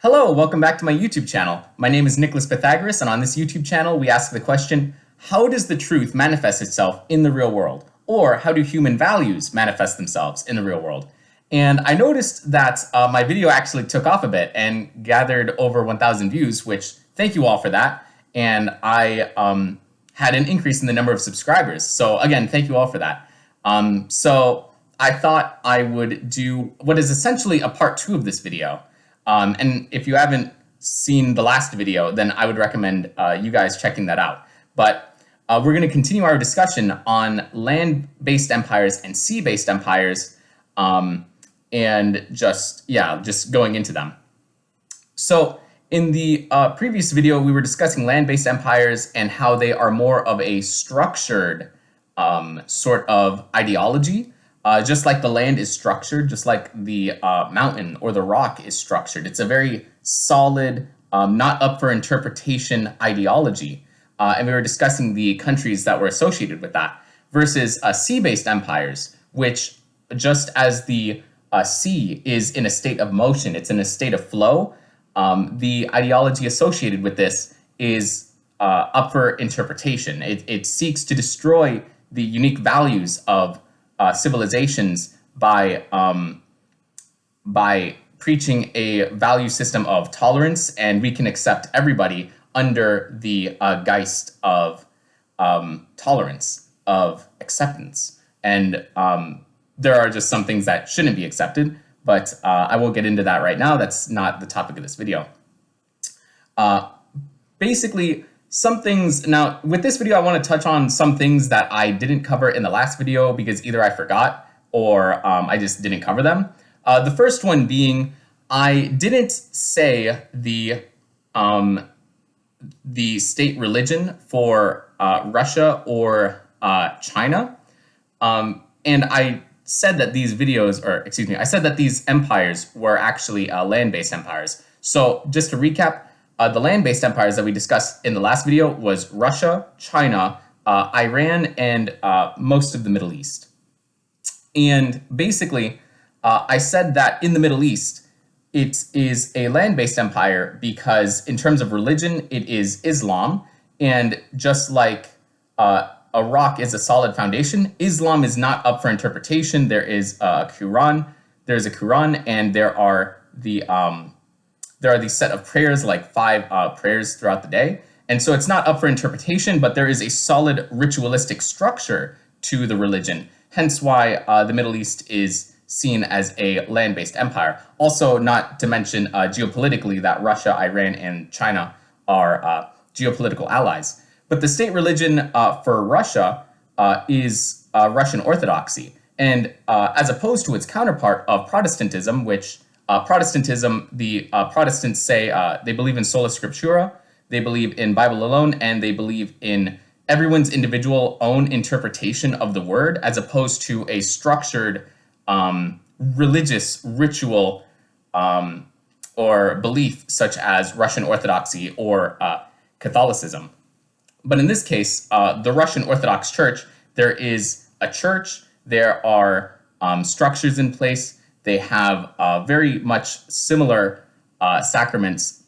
Hello, welcome back to my YouTube channel. My name is Nicholas Pythagoras, and on this YouTube channel, we ask the question, how does the truth manifest itself in the real world? Or how do human values manifest themselves in the real world? And I noticed that my video actually took off a bit and gathered over 1,000 views, which thank you all for that. And I had an increase in the number of subscribers. So again, thank you all for that. So I thought I would do what is essentially a part 2 of this video. And if you haven't seen the last video, then I would recommend you guys checking that out. But we're going to continue our discussion on land-based empires and sea-based empires, and just going into them. So in the previous video, we were discussing land-based empires and how they are more of a structured sort of ideology. Just like the land is structured, just like the mountain or the rock is structured. It's a very solid, not up for interpretation ideology. And we were discussing the countries that were associated with that versus sea-based empires, which just as the sea is in a state of motion, it's in a state of flow, the ideology associated with this is up for interpretation. It seeks to destroy the unique values of civilizations by preaching a value system of tolerance, and we can accept everybody under the geist of tolerance, of acceptance. And there are just some things that shouldn't be accepted, but I won't get into that right now. That's not the topic of this video. Basically, some things, now with this video, I want to touch on some things that I didn't cover in the last video because either I forgot or I just didn't cover them. The first one being, I didn't say the state religion for Russia or China. And I said that these I said that these empires were actually land-based empires. So just to recap, the land-based empires that we discussed in the last video was Russia, China, Iran, and most of the Middle East. And basically, I said that in the Middle East, it is a land-based empire because in terms of religion, it is Islam. And just like a rock is a solid foundation, Islam is not up for interpretation. There is a Quran, and there are these set of prayers, like 5 prayers throughout the day. And so it's not up for interpretation, but there is a solid ritualistic structure to the religion. Hence why the Middle East is seen as a land-based empire. Also, not to mention geopolitically that Russia, Iran, and China are geopolitical allies. But the state religion for Russia is Russian Orthodoxy. And as opposed to its counterpart of Protestantism, which Protestantism, the Protestants say they believe in sola scriptura, they believe in Bible alone, and they believe in everyone's individual own interpretation of the word, as opposed to a structured religious ritual or belief such as Russian Orthodoxy or Catholicism. But in this case, the Russian Orthodox Church, there is a church, there are structures in place. They have very much similar sacraments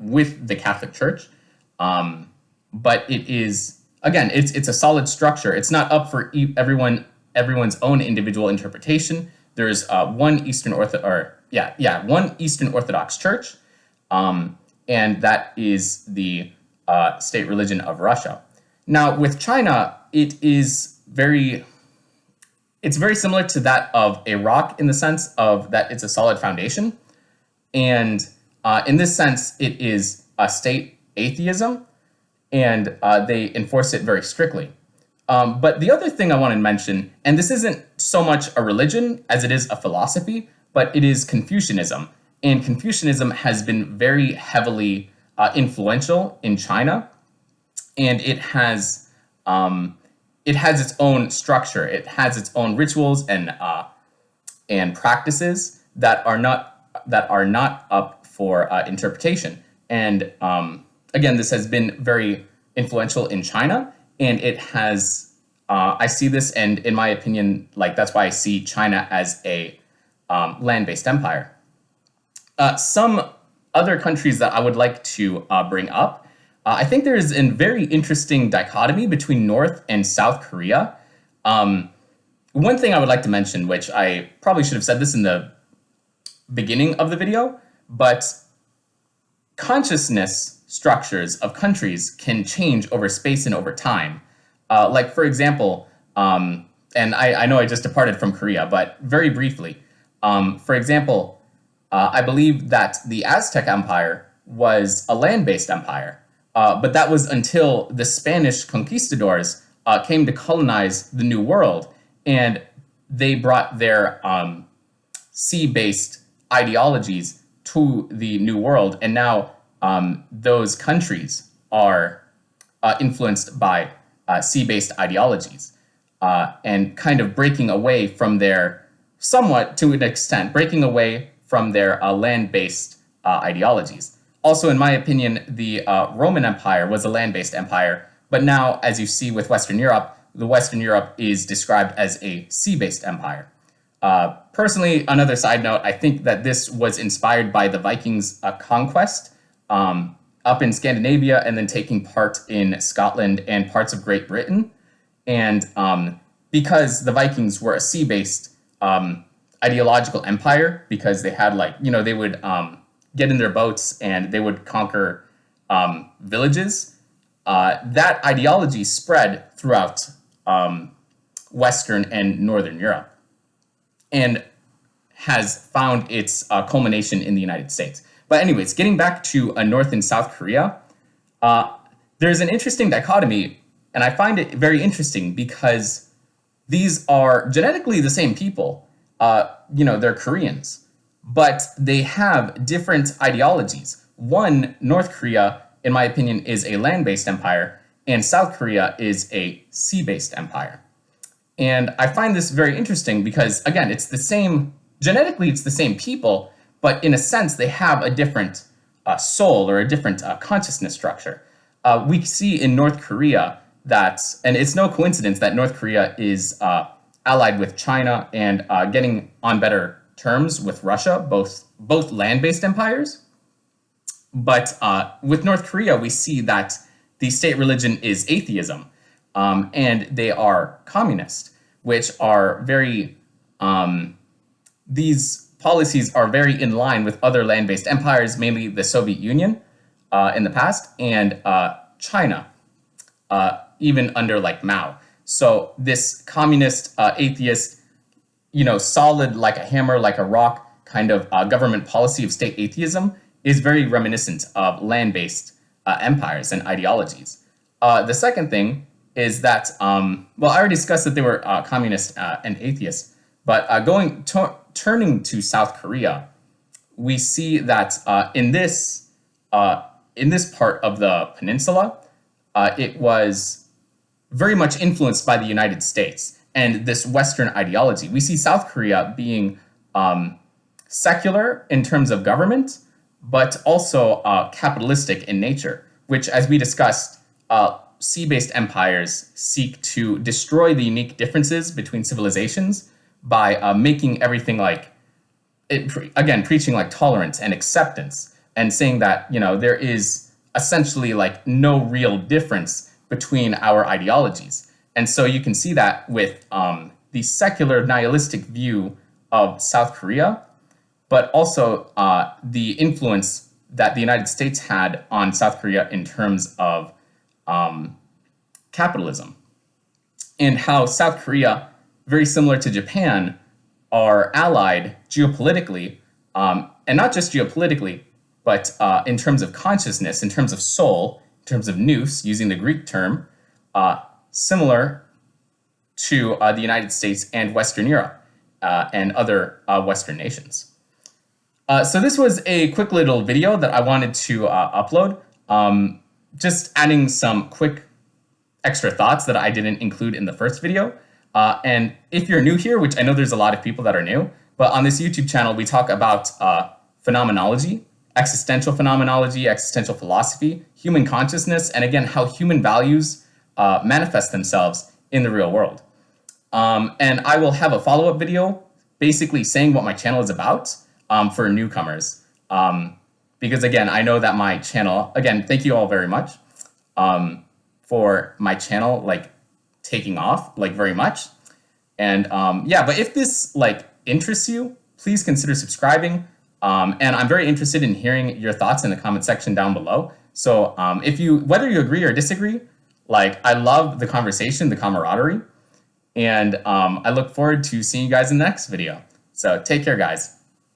with the Catholic Church, but it is, again, it's a solid structure. It's not up for everyone's own individual interpretation. There's one Eastern Orthodox Church, and that is the state religion of Russia. Now, with China, it's very similar to that of a rock in the sense of that it's a solid foundation. And in this sense, it is a state atheism, and they enforce it very strictly. But the other thing I want to mention, and this isn't so much a religion as it is a philosophy, but it is Confucianism. And Confucianism has been very heavily influential in China, and it has its own structure. It has its own rituals and practices that are not up for interpretation. And again, this has been very influential in China, and it has. I see this, and in my opinion, that's why I see China as a land-based empire. Some other countries that I would like to bring up, I think there is a very interesting dichotomy between North and South Korea. One thing I would like to mention, which I probably should have said this in the beginning of the video, but consciousness structures of countries can change over space and over time. Like, for example, and I know I just departed from Korea, but very briefly, for example, I believe that the Aztec Empire was a land-based empire, but that was until the Spanish conquistadors came to colonize the New World, and they brought their sea-based ideologies to the New World, and now those countries are influenced by sea-based ideologies, and kind of breaking away from their, somewhat to an extent, breaking away from their land-based ideologies. Also, in my opinion, the Roman Empire was a land-based empire, but now, as you see with Western Europe, the Western Europe is described as a sea-based empire. Personally, another side note, I think that this was inspired by the Vikings' conquest up in Scandinavia and then taking part in Scotland and parts of Great Britain. And because the Vikings were a sea-based ideological empire, because they had they would get in their boats and they would conquer villages, that ideology spread throughout Western and Northern Europe and has found its culmination in the United States. But anyways, getting back to North and South Korea, there's an interesting dichotomy, and I find it very interesting because these are genetically the same people. They're Koreans, but they have different ideologies. One, North Korea, in my opinion, is a land-based empire, and South Korea is a sea-based empire. And I find this very interesting because, again, it's the same, genetically it's the same people, but in a sense they have a different soul or a different consciousness structure. We see in North Korea that, and it's no coincidence that North Korea is allied with China and getting on better terms with Russia, both land-based empires. But with North Korea, we see that the state religion is atheism, and they are communist, which are very, these policies are very in line with other land-based empires, mainly the Soviet Union in the past, and China, even under Mao. So this communist, atheist, solid like a hammer, like a rock kind of government policy of state atheism is very reminiscent of land-based empires and ideologies. The second thing is that, I already discussed that they were communist and atheist, but turning to South Korea, we see that in this part of the peninsula, it was very much influenced by the United States and this Western ideology. We see South Korea being secular in terms of government, but also capitalistic in nature, which, as we discussed, sea-based empires seek to destroy the unique differences between civilizations by making everything preaching tolerance and acceptance, and saying that, there is essentially no real difference between our ideologies. And so you can see that with the secular nihilistic view of South Korea, but also the influence that the United States had on South Korea in terms of capitalism, and how South Korea, very similar to Japan, are allied geopolitically, and not just geopolitically, but in terms of consciousness, in terms of soul, in terms of nous, using the Greek term, similar to the United States and Western Europe and other Western nations. So this was a quick little video that I wanted to upload, just adding some quick extra thoughts that I didn't include in the first video. And if you're new here, which I know there's a lot of people that are new, but on this YouTube channel, we talk about phenomenology, existential phenomenology, existential philosophy, human consciousness, and again, how human values manifest themselves in the real world. And I will have a follow-up video basically saying what my channel is about for newcomers. Because again, I know that my channel, again, thank you all very much for my channel like taking off like very much. And yeah, but if this like interests you, please consider subscribing. And I'm very interested in hearing your thoughts in the comment section down below. So if you, whether you agree or disagree, like I love the conversation, the camaraderie, and I look forward to seeing you guys in the next video. So take care, guys.